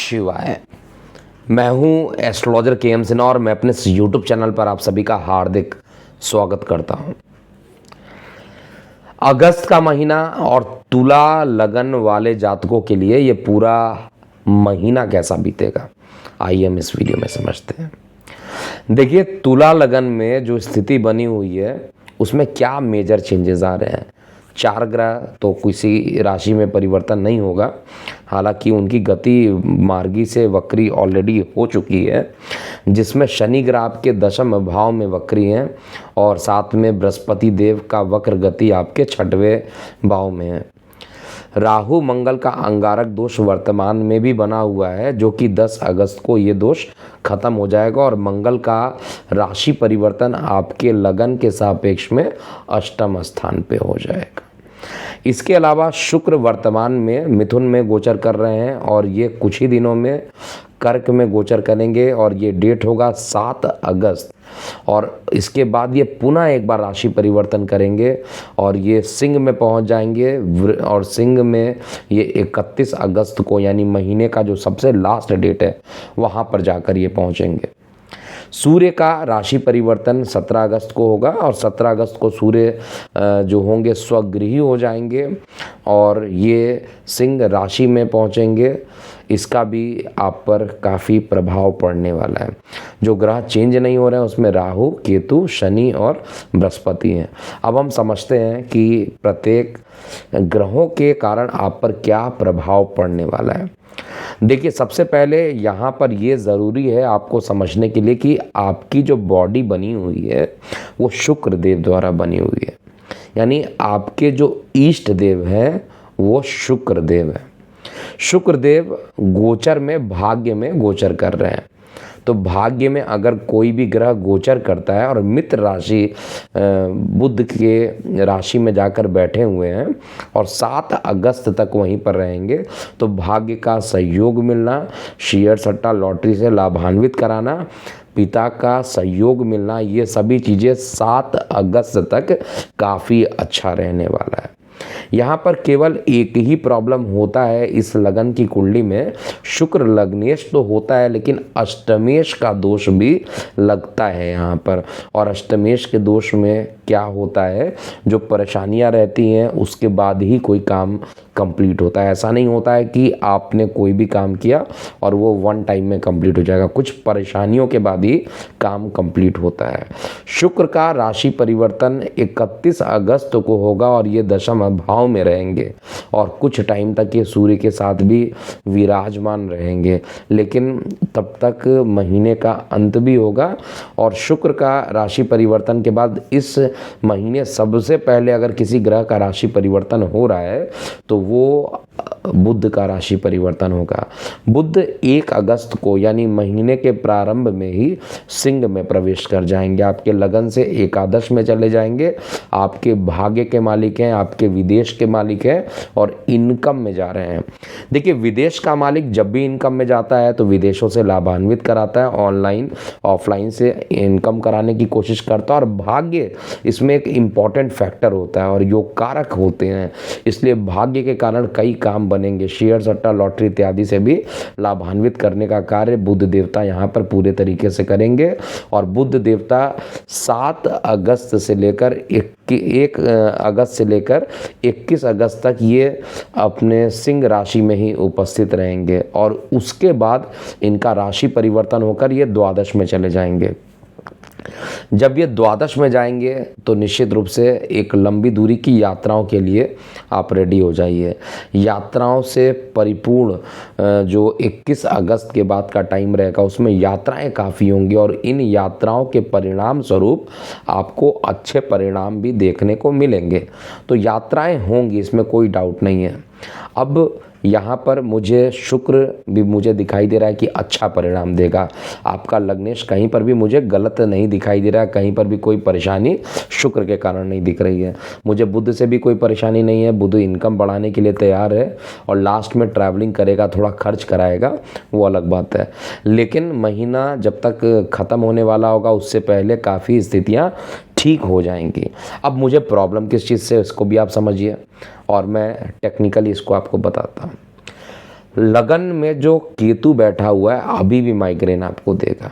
शिवाय। मैं हूं एस्ट्रोलॉजर के एम सिन्हा और मैं अपने इस यूट्यूब चैनल पर आप सभी का हार्दिक स्वागत करता हूं। अगस्त का महीना और तुला लगन वाले जातकों के लिए ये पूरा महीना कैसा बीतेगा, आइए हम इस वीडियो में समझते हैं। देखिए, तुला लगन में जो स्थिति बनी हुई है उसमें क्या मेजर चेंजेस आ रहे हैं। 4 ग्रह तो किसी राशि में परिवर्तन नहीं होगा, हालांकि उनकी गति मार्गी से वक्री ऑलरेडी हो चुकी है, जिसमें शनि ग्रह आपके दशम भाव में वक्री हैं और साथ में बृहस्पति देव का वक्र गति आपके 6वें भाव में है। राहु मंगल का अंगारक दोष वर्तमान में भी बना हुआ है, जो कि 10 अगस्त को ये दोष खत्म हो जाएगा और मंगल का राशि परिवर्तन आपके लगन के सापेक्ष में अष्टम स्थान पे हो जाएगा। इसके अलावा शुक्र वर्तमान में मिथुन में गोचर कर रहे हैं और ये कुछ ही दिनों में कर्क में गोचर करेंगे और ये डेट होगा 7 अगस्त और इसके बाद ये पुनः एक बार राशि परिवर्तन करेंगे और ये सिंह में पहुंच जाएंगे और सिंह में ये 31 अगस्त को यानी महीने का जो सबसे लास्ट डेट है वहाँ पर जाकर ये पहुँचेंगे। सूर्य का राशि परिवर्तन 17 अगस्त को होगा और 17 अगस्त को सूर्य जो होंगे स्वगृही हो जाएंगे और ये सिंह राशि में पहुंचेंगे। इसका भी आप पर काफ़ी प्रभाव पड़ने वाला है। जो ग्रह चेंज नहीं हो रहे हैं उसमें राहु, केतु, शनि और बृहस्पति हैं। अब हम समझते हैं कि प्रत्येक ग्रहों के कारण आप पर क्या प्रभाव पड़ने वाला है। देखिए, सबसे पहले यहाँ पर ये ज़रूरी है आपको समझने के लिए कि आपकी जो बॉडी बनी हुई है वो शुक्र देव द्वारा बनी हुई है, यानी आपके जो इष्ट देव हैं वो शुक्र देव है। शुक्र देव गोचर में भाग्य में गोचर कर रहे हैं, तो भाग्य में अगर कोई भी ग्रह गोचर करता है और मित्र राशि बुध के राशि में जाकर बैठे हुए हैं और 7 अगस्त तक वहीं पर रहेंगे, तो भाग्य का सहयोग मिलना, शेयर सट्टा लॉटरी से लाभान्वित कराना, पिता का सहयोग मिलना, ये सभी चीज़ें 7 अगस्त तक काफ़ी अच्छा रहने वाला है। यहाँ पर केवल एक ही प्रॉब्लम होता है इस लगन की कुंडली में, शुक्र लग्नेश तो होता है लेकिन अष्टमेश का दोष भी लगता है यहाँ पर। और अष्टमेश के दोष में क्या होता है, जो परेशानियाँ रहती हैं उसके बाद ही कोई काम कंप्लीट होता है। ऐसा नहीं होता है कि आपने कोई भी काम किया और वो वन टाइम में कंप्लीट हो जाएगा, कुछ परेशानियों के बाद ही काम कंप्लीट होता है। शुक्र का राशि परिवर्तन 31 अगस्त को होगा और ये दशम भाव में रहेंगे और कुछ टाइम तक ये सूर्य के साथ भी विराजमान रहेंगे, लेकिन तब तक महीने का अंत भी होगा। और शुक्र का राशि परिवर्तन के बाद इस महीने सबसे पहले अगर किसी ग्रह का राशि परिवर्तन हो रहा है तो वो बुध का राशि परिवर्तन होगा। बुध 1 अगस्त को यानी महीने के प्रारंभ में ही सिंह में प्रवेश कर जाएंगे, आपके लगन से एकादश में चले जाएंगे, आपके भाग्य के मालिक हैं, आपके विदेश के मालिक हैं और इनकम में जा रहे हैं। देखिए, विदेश का मालिक जब भी इनकम में जाता है तो विदेशों से लाभान्वित कराता है, ऑनलाइन ऑफलाइन से इनकम कराने की कोशिश करता है और भाग्य इसमें एक इम्पॉर्टेंट फैक्टर होता है और योग कारक होते हैं, इसलिए भाग्य के कारण कई काम बनेंगे। शेयर सट्टा लॉटरी इत्यादि से भी लाभान्वित करने का कार्य बुध देवता यहाँ पर पूरे तरीके से करेंगे और बुध देवता 7 अगस्त से लेकर 1 अगस्त से लेकर 21 अगस्त तक ये अपने सिंह राशि में ही उपस्थित रहेंगे और उसके बाद इनका राशि परिवर्तन होकर ये द्वादश में चले जाएंगे। जब ये द्वादश में जाएंगे तो निश्चित रूप से एक लंबी दूरी की यात्राओं के लिए आप रेडी हो जाइए। यात्राओं से परिपूर्ण जो 21 अगस्त के बाद का टाइम रहेगा उसमें यात्राएं काफ़ी होंगी और इन यात्राओं के परिणाम स्वरूप आपको अच्छे परिणाम भी देखने को मिलेंगे। तो यात्राएं होंगी, इसमें कोई डाउट नहीं है। अब यहाँ पर मुझे शुक्र भी मुझे दिखाई दे रहा है कि अच्छा परिणाम देगा। आपका लग्नेश कहीं पर भी मुझे गलत नहीं दिखाई दे रहा है, कहीं पर भी कोई परेशानी शुक्र के कारण नहीं दिख रही है। मुझे बुध से भी कोई परेशानी नहीं है, बुध इनकम बढ़ाने के लिए तैयार है और लास्ट में ट्रैवलिंग करेगा, थोड़ा खर्च कराएगा, वो अलग बात है। लेकिन महीना जब तक ख़त्म होने वाला होगा उससे पहले काफ़ी स्थितियाँ ठीक हो जाएंगी। अब मुझे प्रॉब्लम किस चीज़ से इसको भी आप समझिए और मैं टेक्निकली इसको आपको बताता हूँ। लगन में जो केतु बैठा हुआ है अभी भी माइग्रेन आपको देगा।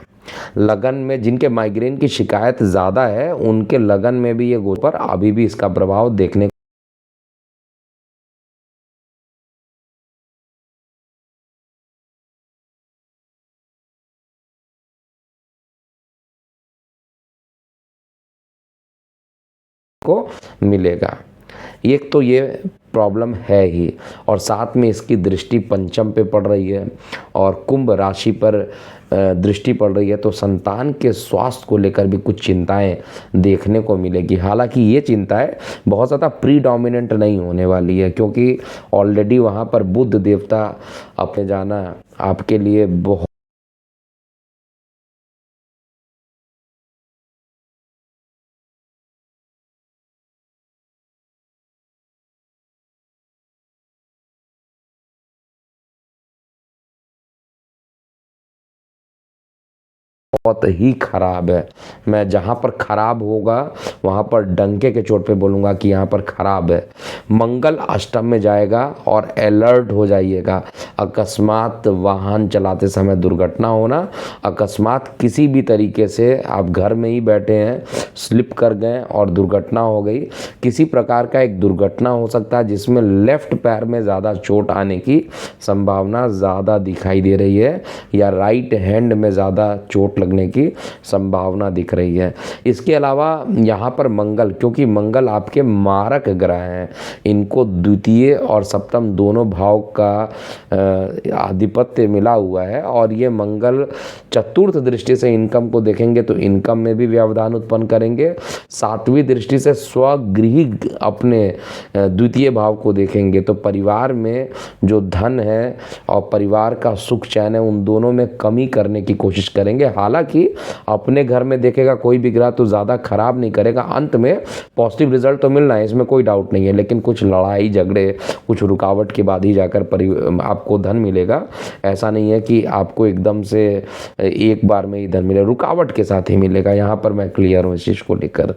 लगन में जिनके माइग्रेन की शिकायत ज़्यादा है उनके लगन में भी ये पर अभी भी इसका प्रभाव देखने को मिलेगा। एक तो ये प्रॉब्लम है ही, और साथ में इसकी दृष्टि पंचम पे पड़ रही है और कुंभ राशि पर दृष्टि पड़ रही है, तो संतान के स्वास्थ्य को लेकर भी कुछ चिंताएं देखने को मिलेगी। हालांकि ये चिंताएं बहुत ज़्यादा प्रीडोमिनेंट नहीं होने वाली है, क्योंकि ऑलरेडी वहाँ पर बुध देवता अपने जाना आपके लिए बहुत ही खराब है। मैं जहाँ पर खराब होगा वहाँ पर डंके के चोट पे बोलूँगा कि यहाँ पर खराब है। मंगल अष्टम में जाएगा और अलर्ट हो जाइएगा। अकस्मात वाहन चलाते समय दुर्घटना होना, अकस्मात किसी भी तरीके से आप घर में ही बैठे हैं, स्लिप कर गए और दुर्घटना हो गई। किसी प्रकार का एक दुर्घटना हो सकता है जिसमें लेफ्ट पैर में ज़्यादा चोट आने की संभावना ज़्यादा दिखाई दे रही है, या राइट हैंड में ज़्यादा चोट लगने की संभावना दिख रही है। इसके अलावा यहाँ पर मंगल, क्योंकि मंगल आपके मारक ग्रह हैं, इनको द्वितीय और सप्तम दोनों भाव का आधिपत्य मिला हुआ है, और ये मंगल चतुर्थ दृष्टि से इनकम को देखेंगे तो इनकम में भी व्यवधान उत्पन्न करेंगे। सातवीं दृष्टि से स्वगृही अपने द्वितीय भाव को देखेंगे तो परिवार में जो धन है और परिवार का सुख चैन है उन दोनों में कमी करने की कोशिश करेंगे। हालांकि अपने घर में देखेगा कोई भी ग्रह तो ज़्यादा खराब नहीं करेगा, अंत में पॉजिटिव रिजल्ट तो मिलना है, इसमें कोई डाउट नहीं है। लेकिन कुछ लड़ाई झगड़े, कुछ रुकावट के बाद ही जाकर आपको धन मिलेगा। ऐसा नहीं है कि आपको एकदम से एक बार में ही धन मिले, रुकावट के साथ ही मिलेगा। यहाँ पर मैं क्लियर हूँ इस चीज़ को लेकर।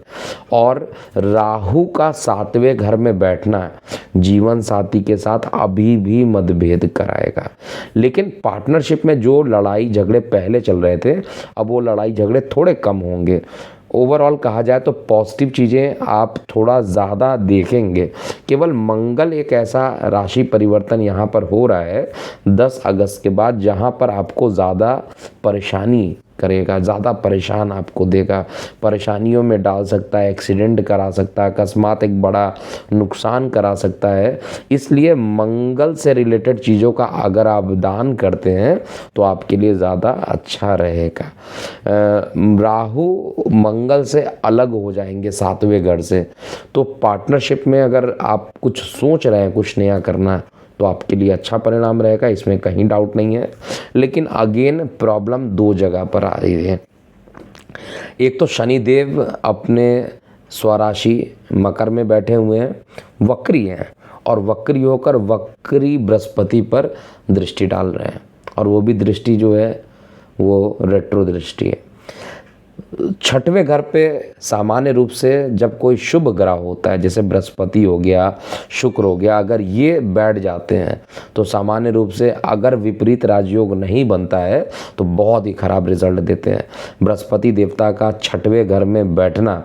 और राहु का 7वें घर में बैठना जीवन साथी के साथ अभी भी मतभेद कराएगा। लेकिन पार्टनरशिप में जो लड़ाई झगड़े पहले चल रहे थे अब वो लड़ाई झगड़े थोड़े कम होंगे। ओवरऑल कहा जाए तो पॉजिटिव चीज़ें आप थोड़ा ज़्यादा देखेंगे। केवल मंगल एक ऐसा राशि परिवर्तन यहाँ पर हो रहा है 10 अगस्त के बाद जहाँ पर आपको ज़्यादा परेशानी करेगा, ज़्यादा परेशान आपको देगा, परेशानियों में डाल सकता है, एक्सीडेंट करा सकता है, अकस्मात एक बड़ा नुकसान करा सकता है। इसलिए मंगल से रिलेटेड चीज़ों का अगर आप दान करते हैं तो आपके लिए ज़्यादा अच्छा रहेगा। राहु मंगल से अलग हो जाएंगे 7वें घर से, तो पार्टनरशिप में अगर आप कुछ सोच रहे हैं कुछ नया करना तो आपके लिए अच्छा परिणाम रहेगा, इसमें कहीं डाउट नहीं है। लेकिन अगेन प्रॉब्लम 2 जगह पर आ रही है। एक तो शनिदेव अपने स्वराशि मकर में बैठे हुए हैं, वक्री हैं, और वक्री होकर वक्री बृहस्पति पर दृष्टि डाल रहे हैं, और वो भी दृष्टि जो है वो रेट्रो दृष्टि है। 6वें घर पे सामान्य रूप से जब कोई शुभ ग्रह होता है जैसे बृहस्पति हो गया, शुक्र हो गया, अगर ये बैठ जाते हैं तो सामान्य रूप से अगर विपरीत राजयोग नहीं बनता है तो बहुत ही खराब रिजल्ट देते हैं। बृहस्पति देवता का 6वें घर में बैठना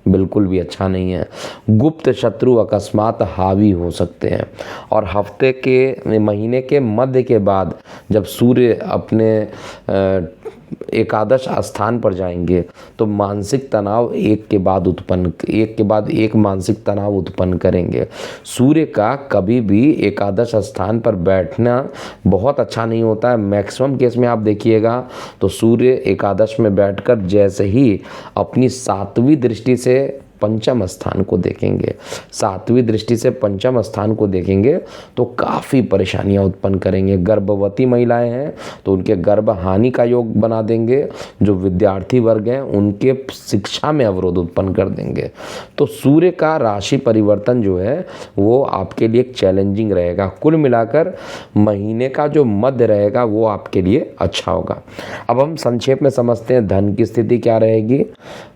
बिल्कुल भी अच्छा नहीं है। गुप्त शत्रु अकस्मात हावी हो सकते हैं, और हफ्ते के महीने के मध्य के बाद जब सूर्य अपने एकादश स्थान पर जाएंगे तो मानसिक तनाव एक के बाद एक मानसिक तनाव उत्पन्न करेंगे। सूर्य का कभी भी एकादश स्थान पर बैठना बहुत अच्छा नहीं होता है। मैक्सिमम केस में आप देखिएगा तो सूर्य एकादश में बैठकर जैसे ही अपनी 7वीं दृष्टि से पंचम स्थान को देखेंगे, 7वीं दृष्टि से पंचम स्थान को देखेंगे तो काफ़ी परेशानियां उत्पन्न करेंगे। गर्भवती महिलाएं हैं तो उनके गर्भ हानि का योग बना देंगे, जो विद्यार्थी वर्ग हैं उनके शिक्षा में अवरोध उत्पन्न कर देंगे। तो सूर्य का राशि परिवर्तन जो है वो आपके लिए एक चैलेंजिंग रहेगा। कुल मिलाकर महीने का जो मध्य रहेगा वो आपके लिए अच्छा होगा। अब हम संक्षेप में समझते हैं धन की स्थिति क्या रहेगी,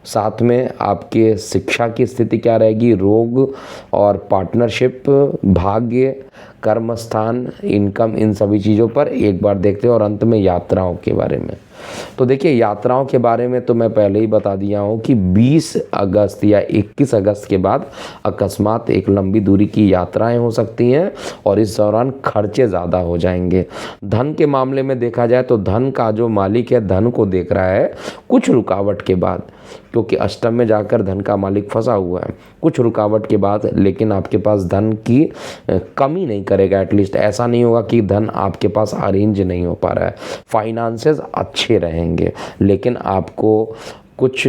साथ में आपके शिक्षा की स्थिति क्या रहेगी, रोग और पार्टनरशिप, भाग्य, कर्म स्थान, इनकम, इन सभी चीज़ों पर एक बार देखते हैं। और अंत में यात्राओं के बारे में। तो देखिए यात्राओं के बारे में तो मैं पहले ही बता दिया हूँ कि 20 अगस्त या 21 अगस्त के बाद अकस्मात एक लंबी दूरी की यात्राएं हो सकती हैं और इस दौरान खर्चे ज़्यादा हो जाएंगे। धन के मामले में देखा जाए तो धन का जो मालिक है धन को देख रहा है कुछ रुकावट के बाद, क्योंकि अष्टम में जाकर धन का मालिक फंसा हुआ है कुछ रुकावट के बाद, लेकिन आपके पास धन की कमी नहीं करेगा। एटलीस्ट ऐसा नहीं होगा कि धन आपके पास अरेंज नहीं हो पा रहा है। फाइनेंसेस अच्छे रहेंगे, लेकिन आपको कुछ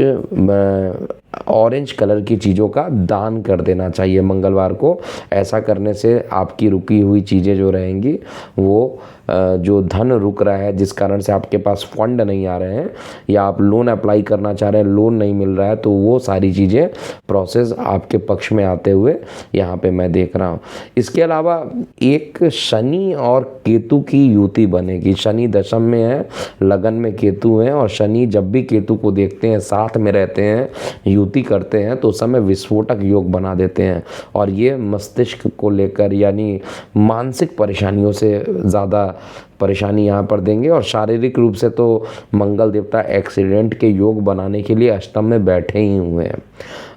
ऑरेंज कलर की चीज़ों का दान कर देना चाहिए मंगलवार को। ऐसा करने से आपकी रुकी हुई चीज़ें जो रहेंगी वो जो धन रुक रहा है जिस कारण से आपके पास फंड नहीं आ रहे हैं या आप लोन अप्लाई करना चाह रहे हैं लोन नहीं मिल रहा है, तो वो सारी चीज़ें प्रोसेस आपके पक्ष में आते हुए यहाँ पे मैं देख रहा हूँ। इसके अलावा एक शनि और केतु की युति बनेगी। शनि दशम में है, लगन में केतु है, और शनि जब भी केतु को देखते हैं साथ में रहते हैं युति करते हैं तो उस समय विस्फोटक योग बना देते हैं। और ये मस्तिष्क को लेकर यानी मानसिक परेशानियों से ज़्यादा परेशानी यहाँ पर देंगे। और शारीरिक रूप से तो मंगल देवता एक्सीडेंट के योग बनाने के लिए अष्टम में बैठे ही हुए हैं।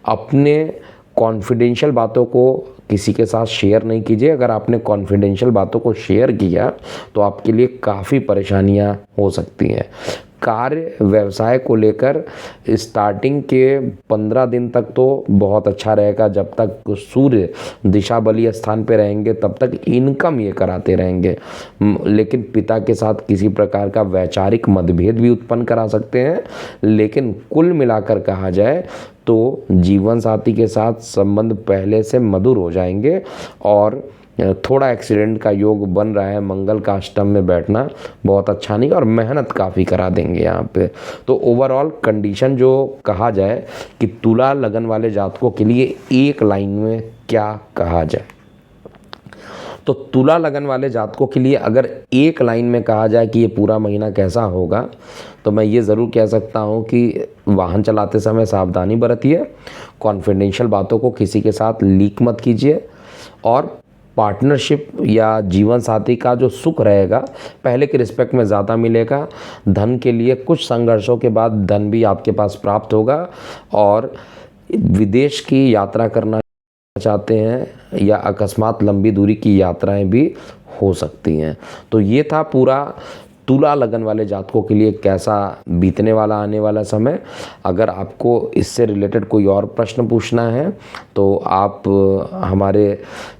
अपने कॉन्फिडेंशियल बातों को किसी के साथ शेयर नहीं कीजिए। अगर आपने कॉन्फिडेंशियल बातों को शेयर किया तो आपके लिए काफ़ी परेशानियाँ हो सकती हैं। कार्य व्यवसाय को लेकर स्टार्टिंग के 15 दिन तक तो बहुत अच्छा रहेगा। जब तक सूर्य दिशा बली स्थान पे रहेंगे तब तक इनकम ये कराते रहेंगे, लेकिन पिता के साथ किसी प्रकार का वैचारिक मतभेद भी उत्पन्न करा सकते हैं। लेकिन कुल मिलाकर कहा जाए तो जीवन साथी के साथ संबंध पहले से मधुर हो जाएंगे और थोड़ा एक्सीडेंट का योग बन रहा है। मंगल का अष्टम में बैठना बहुत अच्छा नहीं, और मेहनत काफ़ी करा देंगे यहाँ पे। तो ओवरऑल कंडीशन जो कहा जाए कि तुला लगन वाले जातकों के लिए एक लाइन में क्या कहा जाए, तो तुला लगन वाले जातकों के लिए अगर एक लाइन में कहा जाए कि ये पूरा महीना कैसा होगा, तो मैं ये ज़रूर कह सकता हूँ कि वाहन चलाते समय सावधानी बरतिए, कॉन्फिडेंशियल बातों को किसी के साथ लीक मत कीजिए, और पार्टनरशिप या जीवन साथी का जो सुख रहेगा पहले के रिस्पेक्ट में ज़्यादा मिलेगा। धन के लिए कुछ संघर्षों के बाद धन भी आपके पास प्राप्त होगा, और विदेश की यात्रा करना चाहते हैं या अकस्मात लंबी दूरी की यात्राएं भी हो सकती हैं। तो ये था पूरा तुला लगन वाले जातकों के लिए कैसा बीतने वाला आने वाला समय। अगर आपको इससे रिलेटेड कोई और प्रश्न पूछना है तो आप हमारे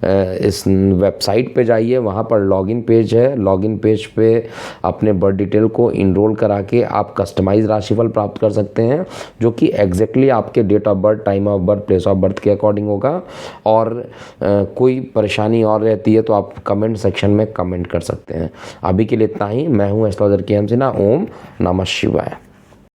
इस वेबसाइट पे जाइए, वहाँ पर लॉगिन पेज है। लॉगिन पेज पे अपने बर्थ डिटेल को इनरोल करा के आप कस्टमाइज राशिफल प्राप्त कर सकते हैं, जो कि एग्जैक्टली आपके date of birth, time of birth, place of birth के अकॉर्डिंग होगा। और कोई परेशानी और रहती है तो आप कमेंट सेक्शन में कमेंट कर सकते हैं। अभी के लिए इतना ही। मैं हूँ एस्ट्रोलॉजर के एम सिन्हा। ओम नमः शिवाय।